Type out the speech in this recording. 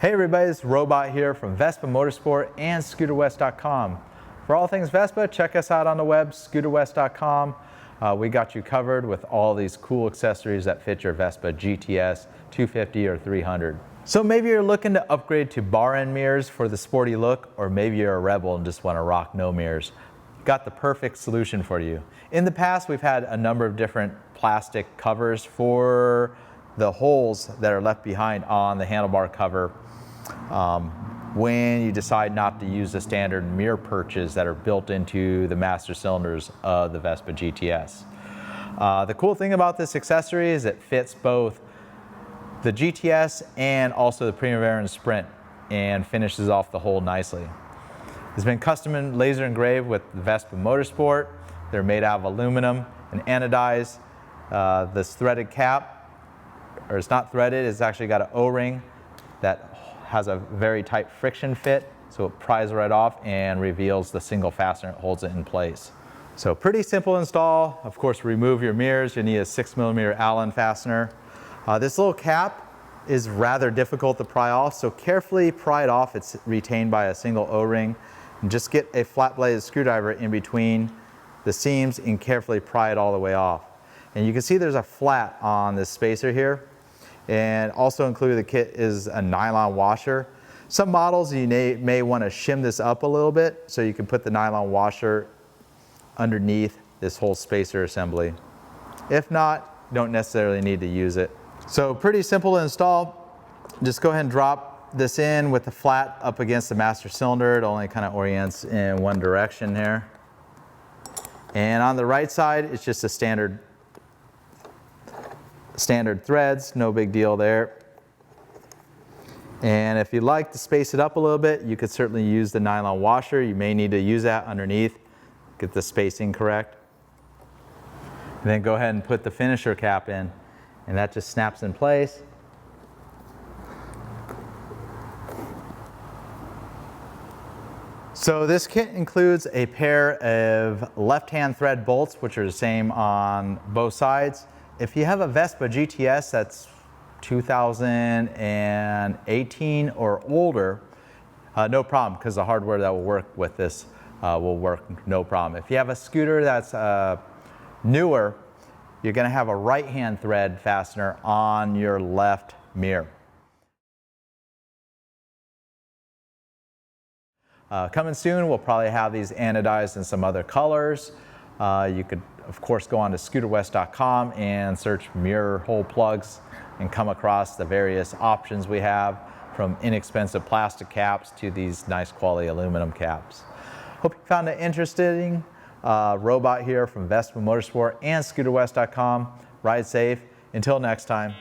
Hey everybody, it's Robot here from Vespa Motorsport and ScooterWest.com. For all things Vespa, check us out on the web, ScooterWest.com. We got you covered with all these cool accessories that fit your Vespa GTS 250 or 300. So maybe you're looking to upgrade to bar end mirrors for the sporty look, or maybe you're a rebel and just want to rock no mirrors. Got the perfect solution for you. In the past, we've had a number of different plastic covers for the holes that are left behind on the handlebar cover when you decide not to use the standard mirror perches that are built into the master cylinders of the Vespa GTS. The cool thing about this accessory is it fits both the GTS and also the Primavera and Sprint and finishes off the hole nicely. It's been custom and laser engraved with the Vespa Motorsport. They're made out of aluminum and anodized. This threaded cap, or it's not threaded, it's actually got an O-ring that has a very tight friction fit, so it pries right off and reveals the single fastener that holds it in place. So pretty simple install. Of course, remove your mirrors. You need a 6mm Allen fastener. This little cap is rather difficult to pry off, so carefully pry it off. It's retained by a single O-ring. And just get a flat-bladed screwdriver in between the seams and carefully pry it all the way off. And you can see there's a flat on this spacer here. And also included in the kit is a nylon washer. Some models you may want to shim this up a little bit so you can put the nylon washer underneath this whole spacer assembly. If not, you don't necessarily need to use it. So pretty simple to install. Just go ahead and drop this in with the flat up against the master cylinder. It only kind of orients in one direction here. And on the right side, it's just a standard threads, no big deal there. And if you'd like to space it up a little bit, you could certainly use the nylon washer. You may need to use that underneath, get the spacing correct. And then go ahead and put the finisher cap in, and that just snaps in place. So this kit includes a pair of left-hand thread bolts, which are the same on both sides. If you have a Vespa GTS that's 2018 or older, no problem, because the hardware that will work with this will work no problem. If you have a scooter that's newer, you're going to have a right-hand thread fastener on your left mirror. Coming soon, we'll probably have these anodized in some other colors. You could, of course, go on to ScooterWest.com and search mirror hole plugs and come across the various options we have, from inexpensive plastic caps to these nice quality aluminum caps. Hope you found it interesting. Robot here from Vespa Motorsport and ScooterWest.com. Ride safe. Until next time.